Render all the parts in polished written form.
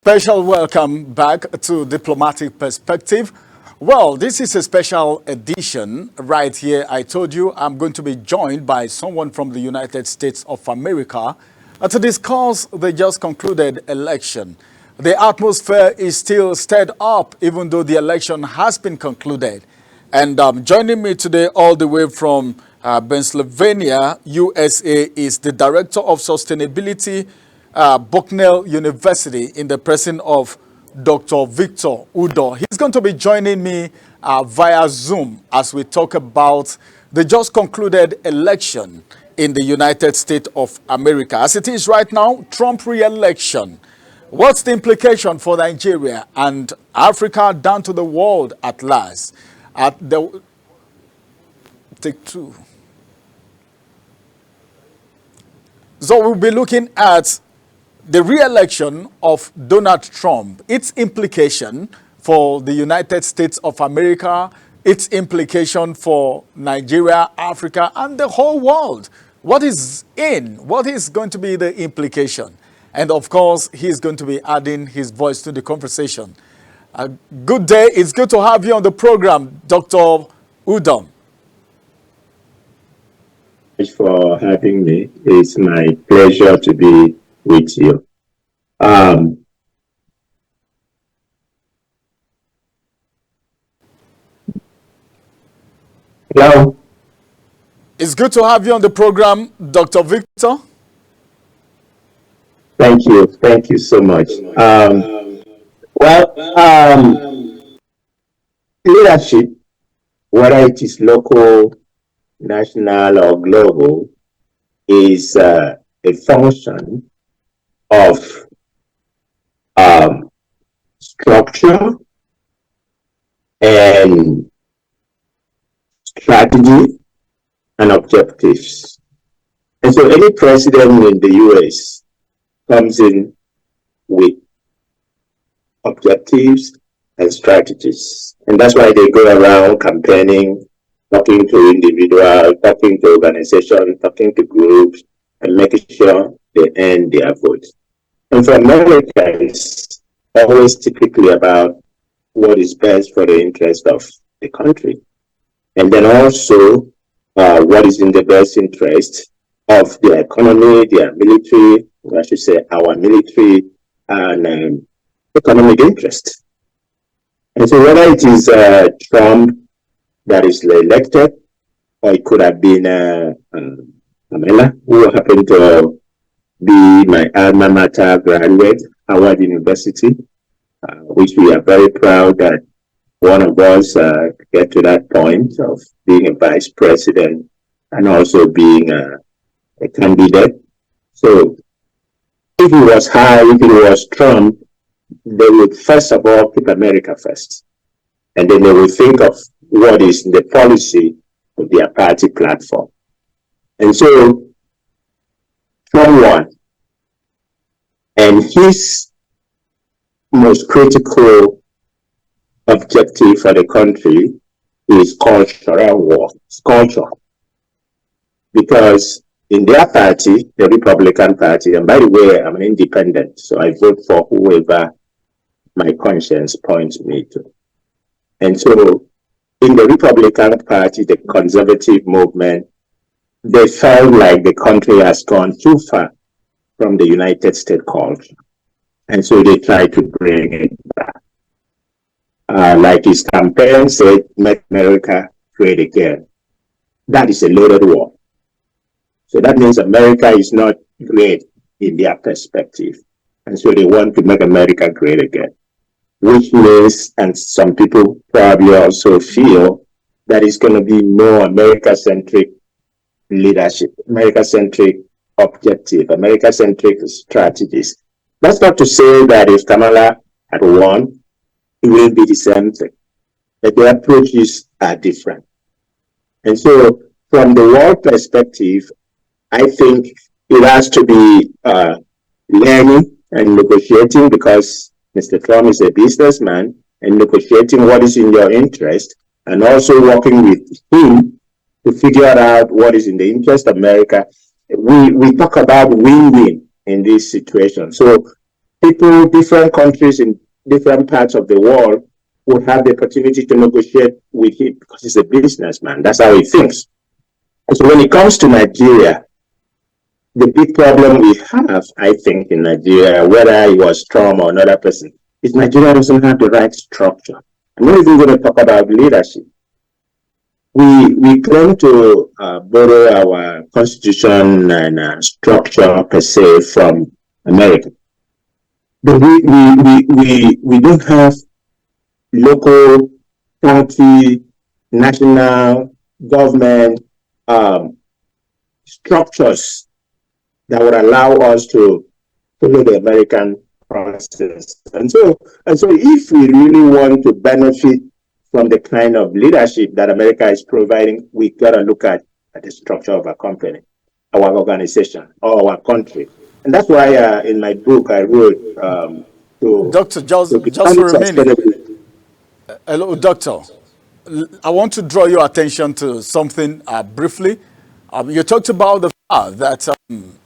Special welcome back to Diplomatic Perspective. Well, this is a special edition right here. I told you I'm going to be joined by someone from the United States of America to discuss the just concluded election. The atmosphere is still stirred up even though the election has been concluded. And joining me today all the way from Pennsylvania, USA, is the Director of Sustainability, Bucknell University, in the person of Dr. Victor Udo. He's going to be joining me via Zoom as we talk about the just concluded election in the United States of America. As it is right now, Trump re-election. What's the implication for Nigeria and Africa down to the world at last? Take two. So we'll be looking at the re-election of Donald Trump, its implication for the United States of America, its implication for Nigeria, Africa, and the whole world. What is going to be the implication? And of course, he's going to be adding his voice to the conversation. Good day. It's good to have you on the program, Dr. Udom. Thanks for having me. It's my pleasure to be with you. Hello. It's good to have you on the program, Dr. Victor. Thank you. Thank you so much. Leadership, whether it is local, national, or global, is a function of structure and strategy and objectives. And so any president in the US comes in with objectives and strategies. And that's why they go around campaigning, talking to individuals, talking to organizations, talking to groups, and making sure they earn their votes. And for Americans, always typically about what is best for the interest of the country. And then also what is in the best interest of their economy, their military, or I should say our military and economic interest. And so whether it is Trump that is elected, or it could have been Pamela, who happened to be my alma mater graduate, Howard University, which we are very proud that one of us get to that point of being a vice president and also being a candidate. So if it was if it was Trump, they would first of all keep America first. And then they will think of what is the policy of their party platform. And so Trump won. And his most critical objective for the country is cultural war. It's culture. Because in their party, the Republican Party, and by the way, I'm an independent, so I vote for whoever my conscience points me to. And so in the Republican Party, the conservative movement, they felt like the country has gone too far from the United States culture. And so they tried to bring it back. Like his campaign said, make America great again. That is a loaded word. So that means America is not great in their perspective. And so they want to make America great again. Which means, and some people probably also feel, that it's going to be more America-centric leadership, America-centric objective, America-centric strategies. That's not to say that if Kamala had won, it will be the same thing. But the approaches are different. And so from the world perspective, I think it has to be learning and negotiating, because Mr. Trump is a businessman, and negotiating what is in your interest, and also working with him to figure out what is in the interest of America. We talk about win-win in this situation. So people, different countries in different parts of the world would have the opportunity to negotiate with him because he's a businessman. That's how he thinks. And so when it comes to Nigeria, the big problem we have, I think, in Nigeria, whether it was Trump or another person, is Nigeria doesn't have the right structure. I'm not even going to talk about leadership. We claim to borrow our constitution and structure per se from America, but we don't have local, county, national government structures that would allow us to follow the American process. And so if we really want to benefit from the kind of leadership that America is providing, we got to look at the structure of our company, our organization, or our country. And that's why in my book I wrote Doctor, just for a minute. Hello, Doctor. I want to draw your attention to something briefly. You talked about the fact that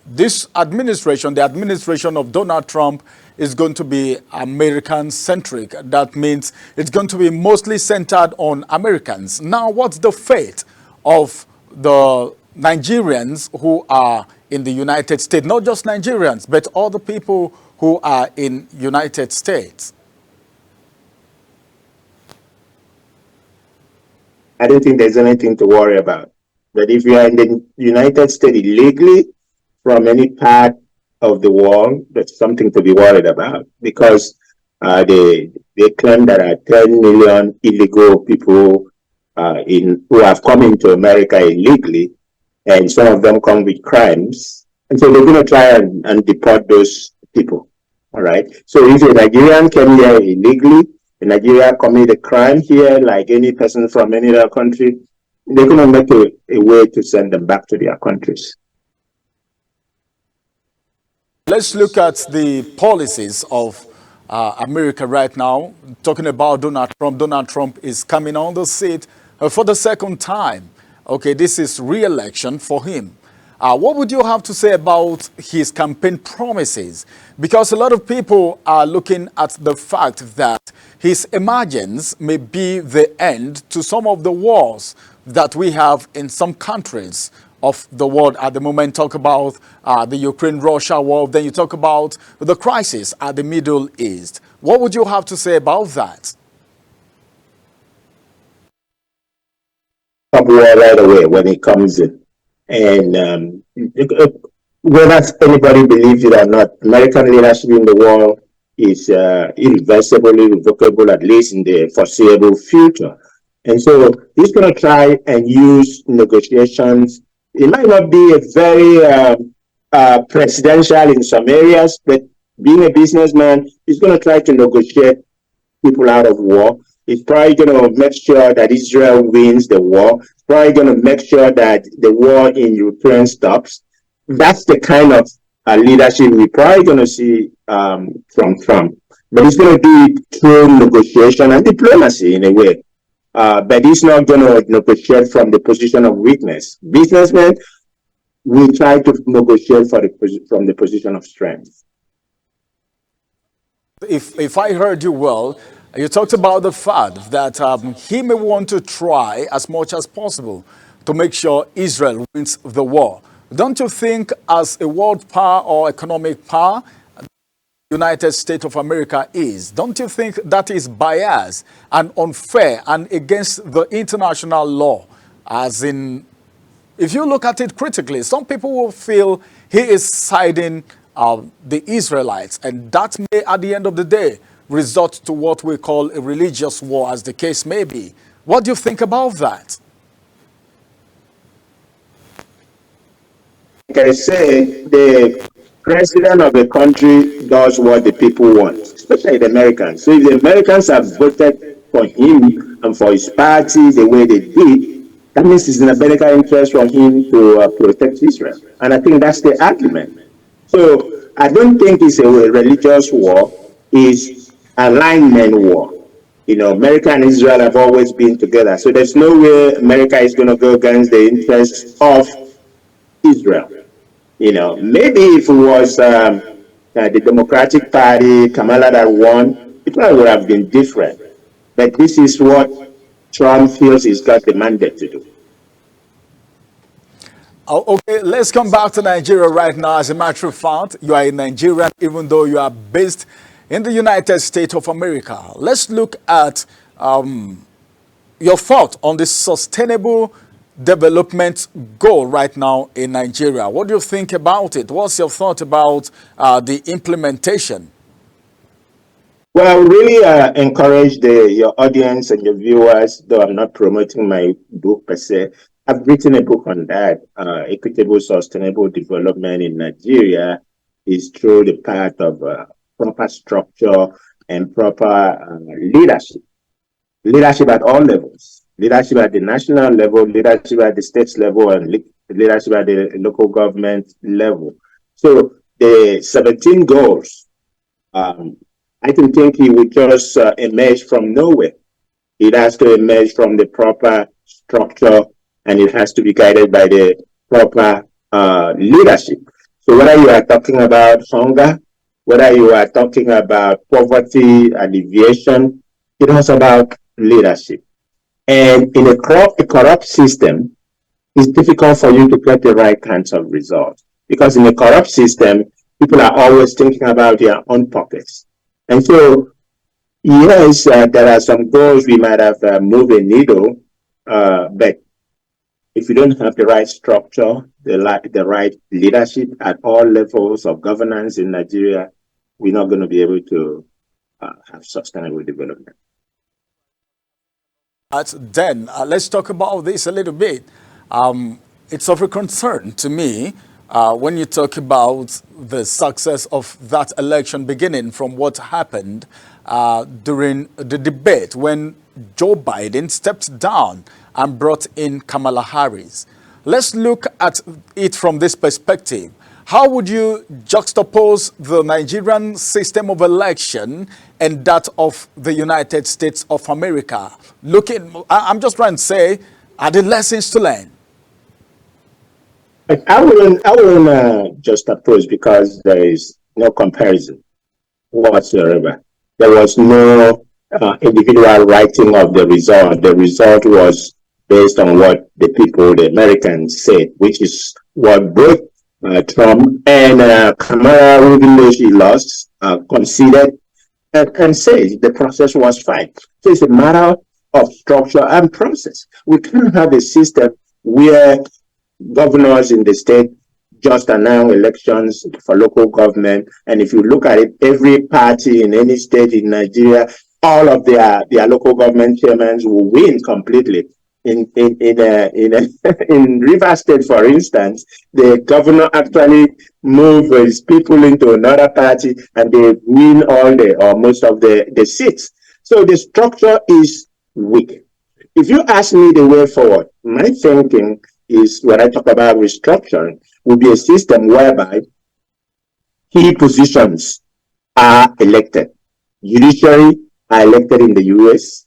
this administration, the administration of Donald Trump, is going to be American-centric. That means it's going to be mostly centered on Americans. Now, what's the fate of the Nigerians who are in the United States? Not just Nigerians, but all the people who are in United States. I don't think there's anything to worry about. But if you are in the United States illegally from any part of the world, that's something to be worried about, because they claim there are 10 million illegal people who have come into America illegally, and some of them come with crimes. And so they're going to try and deport those people. All right. So if a Nigerian came here illegally, a Nigerian commit a crime here, like any person from any other country, they're going to make a way to send them back to their countries. Let's look at the policies of America right now. Talking about Donald Trump. Donald Trump is coming on the seat for the second time. Okay, this is re-election for him. What would you have to say about his campaign promises? Because a lot of people are looking at the fact that his emergence may be the end to some of the wars that we have in some countries of the world at the moment. Talk about the Ukraine-Russia war, then you talk about the crisis at the Middle East. What would you have to say about that? War right away when it comes in. And whether anybody believes it or not, American leadership in the world is irreversible, irrevocable, at least in the foreseeable future. And so he's going to try and use negotiations. It might not be a very presidential in some areas, but being a businessman, he's going to try to negotiate people out of war. He's probably going to make sure that Israel wins the war. He's probably going to make sure that the war in Ukraine stops. That's the kind of leadership we're probably going to see from Trump. But he's going to do it through negotiation and diplomacy in a way. But he's not going to negotiate from the position of weakness. Businessmen will try to negotiate from the position of strength. If I heard you well, you talked about the fact that he may want to try as much as possible to make sure Israel wins the war. Don't you think, as a world power or economic power, the United States of America is, don't you think that is biased and unfair and against the international law? As in, if you look at it critically, some people will feel he is siding the Israelites, and that may, at the end of the day, resort to what we call a religious war, as the case may be. What do you think about that? Like I say, the president of a country does what the people want, especially the Americans. So if the Americans have voted for him and for his party the way they did, that means it's in American interest for him to protect Israel. And I think that's the argument. So I don't think it's a religious war. It's alignment war. You know, America and Israel have always been together. So there's no way America is going to go against the interests of Israel. You know, maybe if it was a the Democratic Party, Kamala that won, it probably would have been different. But this is what Trump feels he's got the mandate to do. Oh, okay, let's come back to Nigeria right now. As a matter of fact, you are a Nigerian, even though you are based in the United States of America. Let's look at your thought on the sustainable development goal right now in Nigeria. What do you think about it? What's your thought about the implementation? Well, really encourage your audience and your viewers, though I'm not promoting my book per se. I've written a book on that. Equitable Sustainable Development in Nigeria is through the path of proper structure and proper leadership. Leadership at all levels. Leadership at the national level, leadership at the state level, and leadership at the local government level. So the 17 goals, I don't think he would just emerge from nowhere. It has to emerge from the proper structure, and it has to be guided by the proper leadership. So whether you are talking about hunger, whether you are talking about poverty alleviation, it was about leadership. And in a corrupt system, it's difficult for you to get the right kinds of results. Because in a corrupt system, people are always thinking about their own pockets. And so, yes, there are some goals we might have moved a needle, but if you don't have the right structure, the right leadership at all levels of governance in Nigeria, we're not going to be able to have sustainable development. Then let's talk about this a little bit. It's of a concern to me when you talk about the success of that election, beginning from what happened during the debate when Joe Biden stepped down and brought in Kamala Harris. Let's look at it from this perspective. How would you juxtapose the Nigerian system of election and that of the United States of America? I'm just trying to say, are there lessons to learn? I wouldn't juxtapose because there is no comparison whatsoever. There was no individual writing of the result. The result was based on what the people, the Americans, said, which is what both Trump and Kamala, even though she lost, conceded and said the process was fine. So it's a matter of structure and process. We can't have a system where governors in the state just announce elections for local government, and if you look at it, every party in any state in Nigeria, all of their local government chairmen will win completely. In Rivers State, for instance, the governor actually moves his people into another party, and they win all or most of the seats. So the structure is weak. If you ask me the way forward, my thinking is, when I talk about restructuring, will be a system whereby key positions are elected. Judiciary are elected in the US.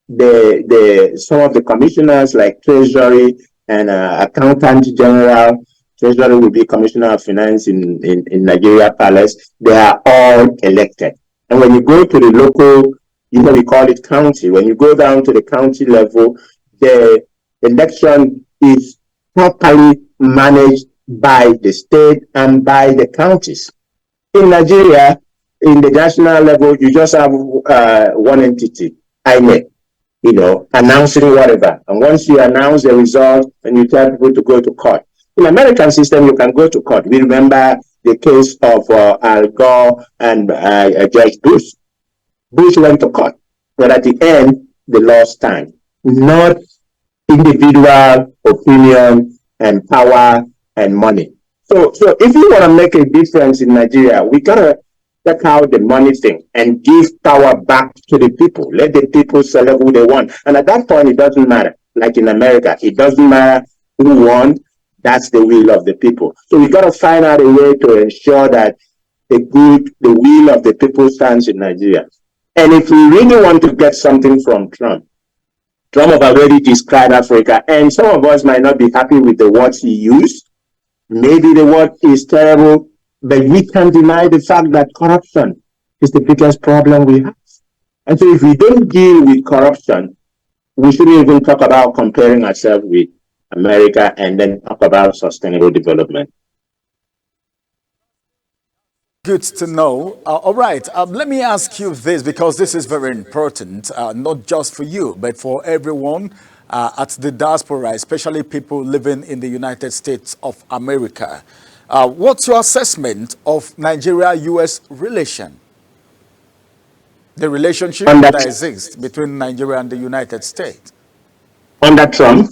Some of the commissioners like Treasury and Accountant General, Treasury will be Commissioner of Finance in Nigeria Palace. They are all elected. And when you go to the local, we call it county. When you go down to the county level, the election is properly managed by the state and by the counties. In Nigeria, in the national level, you just have one entity, INEC, announcing whatever. And once you announce the result, and you tell people to go to court. In the American system, you can go to court. We remember the case of Al Gore and George Bush. Bush went to court, but at the end, the law stands. Not individual opinion and power and money. So if you want to make a difference in Nigeria, we gotta take out the money thing and give power back to the people. Let the people select who they want. And at that point, it doesn't matter. Like in America, it doesn't matter who won. That's the will of the people. So we gotta find out a way to ensure that the will of the people stands in Nigeria. And if we really want to get something from Trump have already described Africa, and some of us might not be happy with the words he used. Maybe the word is terrible, But we can't deny the fact that corruption is the biggest problem we have. And so if we don't deal with corruption, we shouldn't even talk about comparing ourselves with America and then talk about sustainable development. Good to know. All right, let me ask you this because this is very important, not just for you, but for everyone at the diaspora, especially people living in the United States of America. What's your assessment of Nigeria-US relation? The relationship that exists between Nigeria and the United States? Under Trump?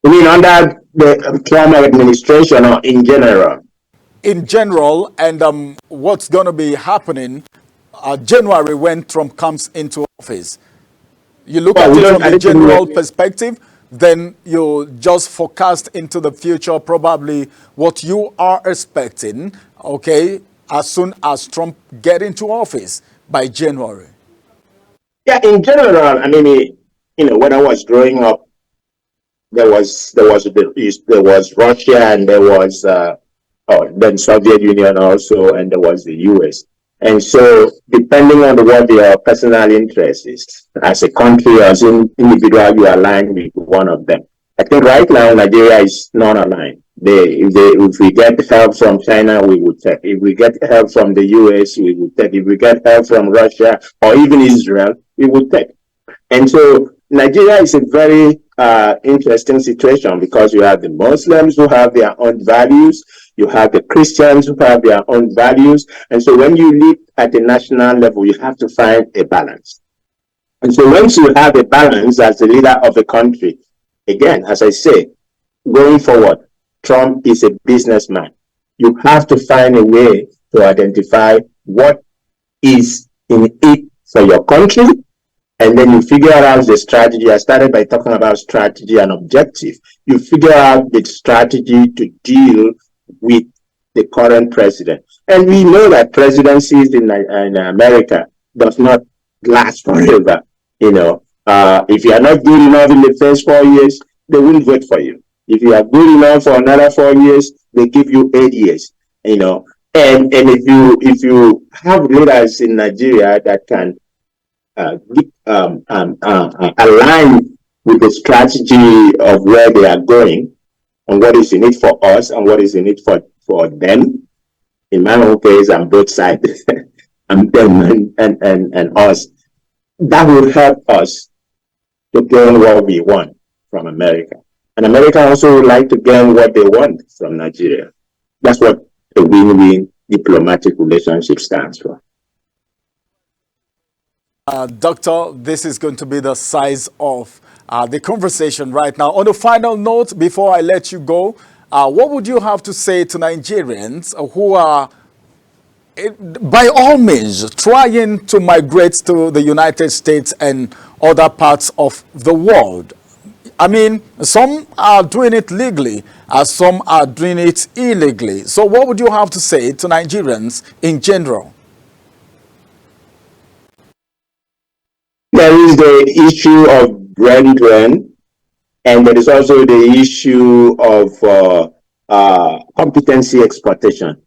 You mean under the Trump administration or in general? In general, and what's going to be happening January when Trump comes into office. You look at it from the general perspective, then you just forecast into the future probably what you are expecting, okay, as soon as Trump get into office by January. Yeah, in general, I mean, when I was growing up, there was Russia and there was then Soviet Union also, and there was the US. And so, depending on what your personal interest is, as a country, as an individual, you align with one of them. I think right now Nigeria is non-aligned. If we get help from China, we would take. If we get help from the US, we would take. If we get help from Russia or even Israel, we would take. And so Nigeria is a very interesting situation because you have the Muslims who have their own values, you have the Christians who have their own values. And so when you live at the national level, you have to find a balance. And so once you have a balance as the leader of a country, again, as I say, going forward, Trump is a businessman. You have to find a way to identify what is in it for your country, and then you figure out the strategy. I started by talking about strategy and objective. You figure out the strategy to deal with the current president. And we know that presidencies in America does not last forever. If you are not good enough in the first 4 years, they will vote for you. If you are good enough for another 4 years, they give you 8 years. And if you have leaders in Nigeria that can align with the strategy of where they are going and what is in it for us and what is in it for them. In my own case, I'm both sides, and them and us. That will help us to gain what we want from America. And America also would like to gain what they want from Nigeria. That's what a win-win diplomatic relationship stands for. Doctor, this is going to be the size of the conversation right now. On the final note, before I let you go, what would you have to say to Nigerians who are, by all means, trying to migrate to the United States and other parts of the world? I mean, some are doing it legally, some are doing it illegally. So what would you have to say to Nigerians in general? There is the issue of brethren, and there is also the issue of competency exploitation.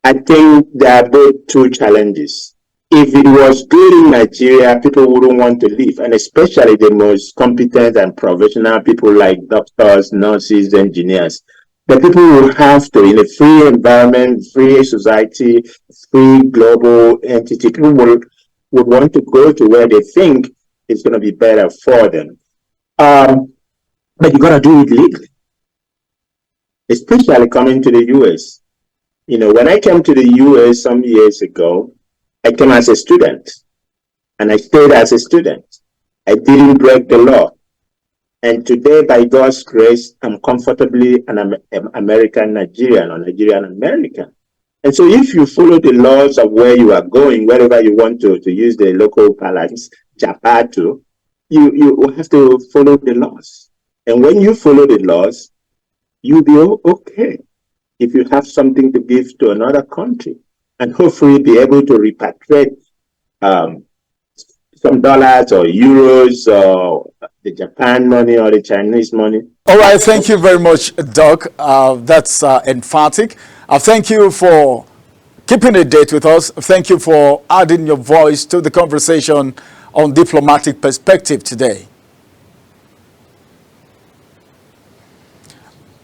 I think there are both two challenges. If it was good in Nigeria, people wouldn't want to leave, and especially the most competent and professional people like doctors, nurses, engineers. The people will have to, in a free environment, free society, free global entity, people would want to go to where they think it's going to be better for them. But you got to do it legally, especially coming to the US. When I came to the US some years ago, I came as a student, and I stayed as a student. I didn't break the law. And today, by God's grace, I'm comfortably an American Nigerian or Nigerian American. And so if you follow the laws of where you are going, wherever you want to use the local parlance, Japato, you have to follow the laws. And when you follow the laws, you'll be okay if you have something to give to another country, and hopefully be able to repatriate some dollars or euros or the Japan money or the Chinese money. All right, thank you very much, Doc. That's emphatic. Thank you for keeping a date with us. Thank you for adding your voice to the conversation on Diplomatic Perspective today.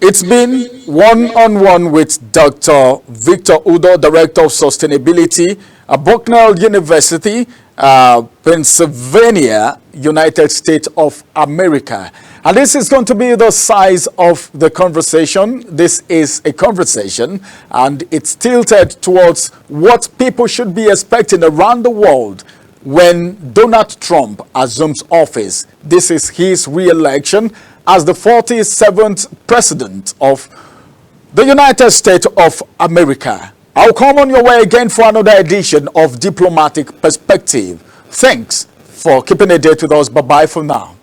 It's been one-on-one with Dr. Victor Udoh, Director of Sustainability at Bucknell University, Pennsylvania, United States of America. And this is going to be the size of the conversation. This is a conversation, and it's tilted towards what people should be expecting around the world when Donald Trump assumes office. This is his re-election as the 47th president of the United States of America. I'll come on your way again for another edition of Diplomatic Perspective. Thanks for keeping a date with us. Bye-bye for now.